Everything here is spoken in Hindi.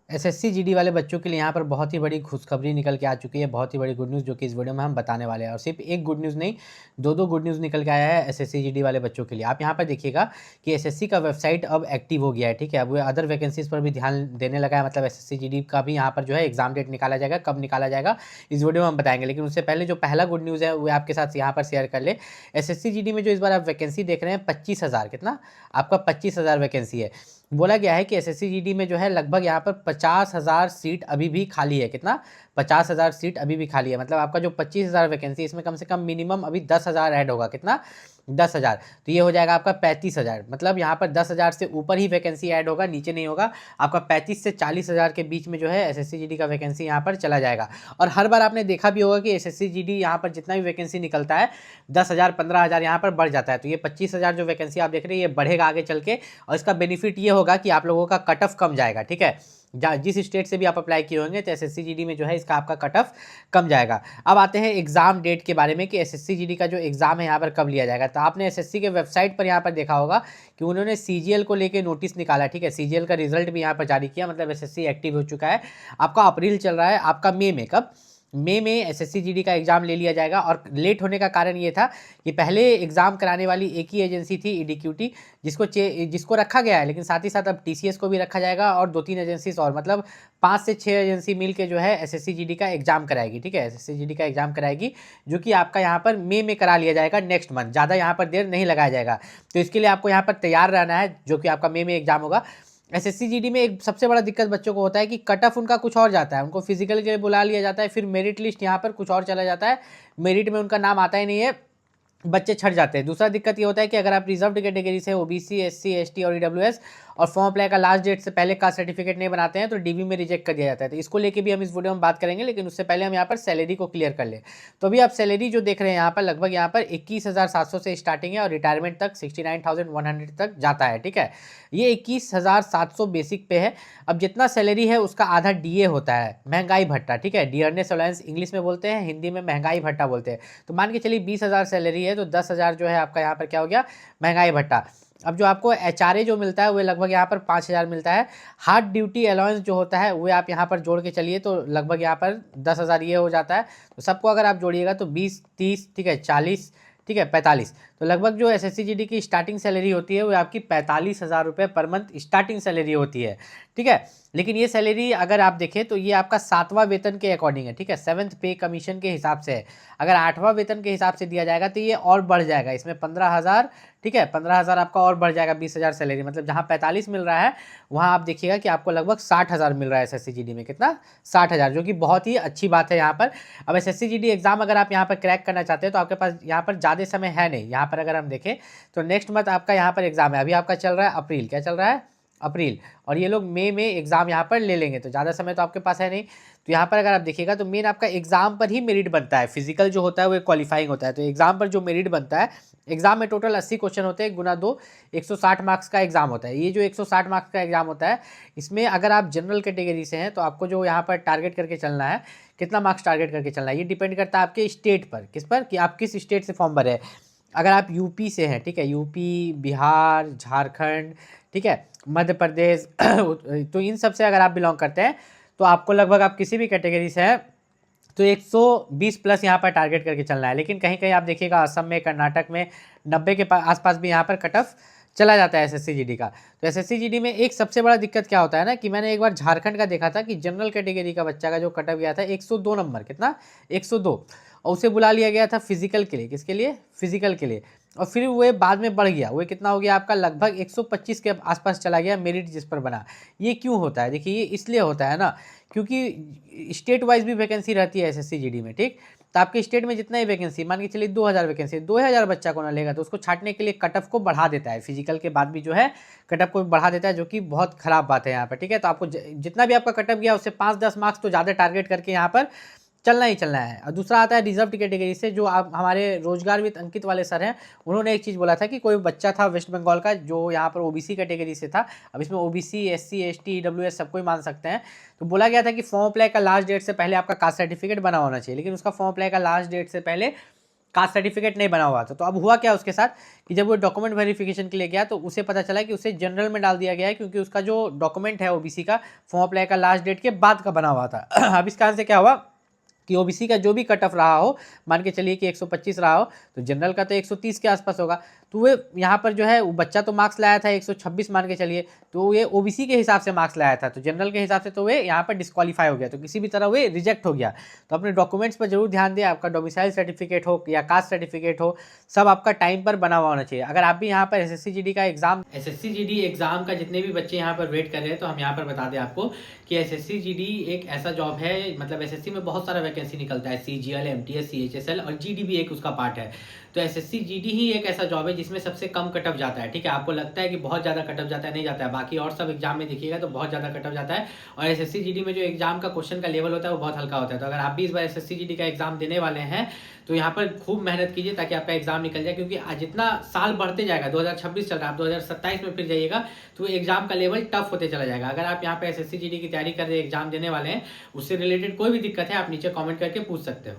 एसएससी जीडी वाले बच्चों के लिए यहाँ पर बहुत ही बड़ी खुशखबरी निकल के आ चुकी है, बहुत ही बड़ी गुड न्यूज़ जो कि इस वीडियो में हम बताने वाले हैं। और सिर्फ एक गुड न्यूज़ नहीं, दो गुड न्यूज़ निकल के आया है एसएससी जीडी वाले बच्चों के लिए। आप यहाँ पर देखिएगा कि एसएससी का वेबसाइट अब एक्टिव हो गया है, ठीक है। अब वो अदर वैकेंसीज़ पर भी ध्यान देने लगा है, मतलब एसएससी जीडी का भी यहाँ पर जो है एग्जाम डेट निकाला जाएगा, कब निकाला जाएगा इस वीडियो में हम बताएंगे। लेकिन उससे पहले जो पहला गुड न्यूज़ है वो आपके साथ यहाँ पर शेयर कर ले। एसएससी जीडी में जो इस बार आप वैकेंसी देख रहे हैं 25,000, कितना आपका 25,000 वैकेंसी है। बोला गया है कि एसएससी जीडी में जो है लगभग यहाँ पर 50,000 सीट अभी भी खाली है। कितना? 50,000 सीट अभी भी खाली है। मतलब आपका जो 25,000 वैकेंसी, इसमें कम से कम मिनिमम अभी 10,000 ऐड होगा। कितना? 10,000। तो ये हो जाएगा आपका 35,000। मतलब यहाँ पर 10,000 से ऊपर ही वैकेंसी ऐड होगा, नीचे नहीं होगा। आपका 35 से 40,000 के बीच में जो है एसएससी जीडी का वैकेंसी यहाँ पर चला जाएगा। और हर बार आपने देखा भी होगा कि एसएससी जीडी यहाँ पर जितना भी वैकेंसी निकलता है 10,000 15,000 यहाँ पर बढ़ जाता है। तो ये 25,000 जो वैकेंसी आप देख रहे हैं ये बढ़ेगा आगे चल के। और इसका बेनिफिट ये होगा कि आप लोगों का कट ऑफ कम जाएगा, ठीक है। जिस स्टेट से भी आप अप्लाई किए होंगे तो एसएससी जीडी में जो है इसका आपका कट ऑफ कम जाएगा। अब आते हैं एग्जाम डेट के बारे में कि एसएससी जीडी का जो एग्जाम है यहाँ पर कब लिया जाएगा। तो आपने एसएससी के वेबसाइट पर यहाँ पर देखा होगा कि उन्होंने सीजीएल को लेके नोटिस निकाला, ठीक है। सीजीएल का रिजल्ट भी यहाँ पर जारी किया, मतलब एसएससी एक्टिव हो चुका है। आपका अप्रैल चल रहा है, आपका मई में, कब? मई में एसएससी जीडी का एग्जाम ले लिया जाएगा। और लेट होने का कारण ये था कि पहले एग्जाम कराने वाली एक ही एजेंसी थी, ईडीक्यूटी, जिसको रखा गया है। लेकिन साथ ही साथ अब टीसीएस को भी रखा जाएगा और 2-3 एजेंसी और, मतलब 5 से 6 एजेंसी मिल के जो है एसएससी जीडी का एग्जाम कराएगी, ठीक है। एसएससी जीडी का एग्जाम कराएगी जो कि आपका यहाँ पर मई में करा लिया जाएगा, नेक्स्ट मंथ। ज़्यादा यहाँ पर देर नहीं लगाया जाएगा। तो इसके लिए आपको यहाँ पर तैयार रहना है, जो कि आपका मई में एग्जाम होगा। एसएससी जीडी में एक सबसे बड़ा दिक्कत बच्चों को होता है कि कट ऑफ उनका कुछ और जाता है, उनको फिजिकल के लिए बुला लिया जाता है, फिर मेरिट लिस्ट यहाँ पर कुछ और चला जाता है, मेरिट में उनका नाम आता ही नहीं है, बच्चे छट जाते हैं। दूसरा दिक्कत ये होता है कि अगर आप रिजर्व्ड कैटेगरी से ओबीसी, एससी, एसटी और ईडब्ल्यूएस और फॉर्म अप्लाई का लास्ट डेट से पहले कास्ट सर्टिफिकेट नहीं बनाते हैं तो डीबी में रिजेक्ट कर दिया जाता है। तो इसको लेके भी हम इस वीडियो में बात करेंगे, लेकिन उससे पहले हम यहाँ पर सैलरी को क्लियर कर लें। तो अभी आप सैलरी जो देख रहे हैं यहाँ पर लगभग यहाँ पर 21,700 से स्टार्टिंग है और रिटायरमेंट तक 69,100 तक जाता है, ठीक है। ये 21,700 बेसिक पे है। अब जितना सैलरी है उसका आधा डीए होता है, महंगाई भत्ता, ठीक है। डियरनेस अलाउंस इंग्लिश में बोलते हैं, हिंदी में महंगाई भत्ता बोलते हैं। तो मान के चलिए 20,000 सैलरी है तो 10,000 जो है आपका यहाँ पर क्या हो गया, महंगाई भत्ता। अब जो आपको एचआरए जो मिलता है वो लगभग यहाँ पर 5,000 मिलता है। हार्ड ड्यूटी अलाउंस जो होता है वो आप यहाँ पर जोड़ के चलिए तो लगभग यहाँ पर 10,000 ये हो जाता है। तो सबको अगर आप जोड़िएगा तो 20, 30, ठीक है, 40, ठीक है, 45। तो लगभग जो एसएससी जीडी की स्टार्टिंग सैलरी होती है वो आपकी 45,000 रुपये पर मंथ स्टार्टिंग सैलरी होती है, ठीक है। लेकिन ये सैलरी अगर आप देखें तो ये आपका 7वां वेतन के अकॉर्डिंग है, ठीक है, 7th पे कमीशन के हिसाब से है। अगर 8वां वेतन के हिसाब से दिया जाएगा तो ये और बढ़ जाएगा, इसमें 15,000, ठीक है, 15,000 आपका और बढ़ जाएगा, 20,000 सैलरी। मतलब जहाँ 45 मिल रहा है वहाँ आप देखिएगा कि आपको लगभग 60,000 मिल रहा है एसएससी जीडी में। कितना? 60,000, जो कि बहुत ही अच्छी बात है यहाँ पर। अब एसएससी जीडी एग्जाम अगर आप यहाँ पर क्रैक करना चाहते हैं तो आपके पास यहाँ पर ज़्यादा समय है नहीं। यहाँ पर अगर हम देखें तो नेक्स्ट मंथ आपका यहाँ पर एग्जाम है, अभी आपका चल रहा है अप्रैल, क्या चल रहा है, अप्रैल, और ये लोग मई में एग्जाम यहाँ पर ले लेंगे, तो ज़्यादा समय तो आपके पास है नहीं। तो यहाँ पर अगर आप देखिएगा तो मेन आपका एग्जाम पर ही मेरिट बनता है, फिजिकल जो होता है वो क्वालिफाइंग होता है। तो एग्जाम पर जो मेरिट बनता है, एग्जाम में टोटल 80 क्वेश्चन होते हैं, गुना 2, 160 मार्क्स का एग्जाम होता है। ये जो 160 मार्क्स का एग्जाम होता है इसमें अगर आप जनरल कैटेगरी से हैं तो आपको जो यहाँ पर टारगेट करके चलना है, कितना मार्क्स टारगेट करके चलना है, ये डिपेंड करता है आपके स्टेट पर, किस पर, कि आप किस स्टेट से फॉर्म भरे हैं। अगर आप यूपी से हैं, ठीक है, यूपी, बिहार, झारखंड, ठीक है, मध्य प्रदेश तो इन सब से अगर आप बिलोंग करते हैं तो आपको लगभग, आप किसी भी कैटेगरी से हैं तो 120 प्लस यहाँ पर टारगेट करके चलना है। लेकिन कहीं कहीं आप देखिएगा असम में, कर्नाटक में 90 के आसपास भी यहाँ पर कट ऑफ चला जाता है एसएससी जीडी का। तो एसएससी जीडी में एक सबसे बड़ा दिक्कत क्या होता है ना, कि मैंने एक बार झारखंड का देखा था कि जनरल कैटेगरी का बच्चा का जो कट ऑफ गया था 102 नंबर, कितना, 102, और उसे बुला लिया गया था फिजिकल के लिए, किसके लिए, फिजिकल के लिए। और फिर वो बाद में बढ़ गया, वो कितना हो गया आपका, लगभग 125 के आसपास चला गया मेरिट जिस पर बना। ये क्यों होता है? देखिए ये इसलिए होता है ना क्योंकि स्टेट वाइज भी वैकेंसी रहती है एसएससी जीडी में, ठीक। तो आपके स्टेट में जितना ही वैकेंसी, मान के चलिए 2,000 वैकेंसी, 2,000 बच्चा को ना लेगा तो उसको छांटने के लिए कट ऑफ को बढ़ा देता है, फिजिकल के बाद भी जो है कट ऑफ को बढ़ा देता है, जो कि बहुत खराब बात है यहाँ पर, ठीक है। तो आपको जितना भी आपका कट ऑफ गया उससे 5-10 मार्क्स तो ज़्यादा टारगेट करके यहाँ पर चलना ही चलना है। और दूसरा आता है रिजर्व कैटेगरी से, जो आप हमारे रोजगार विद अंकित वाले सर हैं, उन्होंने एक चीज़ बोला था कि कोई बच्चा था वेस्ट बंगाल का जो यहाँ पर ओबीसी कैटेगरी से था। अब इसमें ओबीसी, एससी, एसटी, ईडब्ल्यूएस सबको ही मान सकते हैं। तो बोला गया था कि फॉर्म अप्लाई का लास्ट डेट से पहले आपका कास्ट सर्टिफिकेट बना होना चाहिए, लेकिन उसका फॉर्म अप्लाई का लास्ट डेट से पहले कास्ट सर्टिफिकेट नहीं बना हुआ था। तो अब हुआ क्या उसके साथ कि जब वो डॉक्यूमेंट वेरिफिकेशन के लिए गया तो उसे पता चला कि उसे जनरल में डाल दिया गया है, क्योंकि उसका जो डॉक्यूमेंट है ओबीसी का फॉर्म अप्लाई का लास्ट डेट के बाद का बना हुआ था। अब इस कारण से क्या हुआ कि ओबीसी का जो भी कट ऑफ रहा हो, मान के चलिए कि 125 रहा हो, तो जनरल का तो 130 के आसपास होगा। तो वे यहाँ पर जो है वो बच्चा तो मार्क्स लाया था 126 मान के चलिए, तो ये ओबीसी के हिसाब से मार्क्स लाया था, तो जनरल के हिसाब से तो वे यहाँ पर डिस्क्वालीफाई हो गया, तो किसी भी तरह वे रिजेक्ट हो गया। तो अपने डॉक्यूमेंट्स पर जरूर ध्यान दें, आपका डोमिसाइल सर्टिफिकेट हो या कास्ट सर्टिफिकेट हो, सब आपका टाइम पर बना हुआ होना चाहिए। अगर आप भी यहाँ पर SSC-GD का एग्जाम, SSC-GD एग्जाम का जितने भी बच्चे यहाँ पर वेट कर रहे हैं, तो हम यहाँ पर बता दें आपको कि SSC-GD एक ऐसा जॉब है, मतलब SSC में बहुत सारा वैकेंसी निकलता है, CGL, MTS, CHSL और GD भी एक उसका पार्ट है। तो SSC-GD ही एक ऐसा जॉब है जिसमें सबसे कम कटअप जाता है। ठीक है, आपको लगता है कि बहुत ज़्यादा कटअप जाता है, नहीं जाता है। बाकी और सब एग्जाम में देखिएगा तो बहुत ज़्यादा कटअप जाता है, और SSC-GD में जो एग्जाम का क्वेश्चन का लेवल होता है वो बहुत हल्का होता है। तो अगर आप भी इस बार SSC-GD का एग्जाम देने वाले हैं तो यहाँ पर खूब मेहनत कीजिए ताकि आपका एग्जाम निकल जाए, क्योंकि जितना साल बढ़ते जाएगा, 2026 चल रहा है, आप 2027 में फिर जाइएगा तो एग्जाम का लेवल टफ होते चला जाएगा। अगर आप यहाँ पे SSC-GD की तैयारी कर रहे हैं, एग्जाम देने वाले हैं, उससे रिलेटेड कोई भी दिक्कत है आप नीचे कमेंट करके पूछ सकते हो।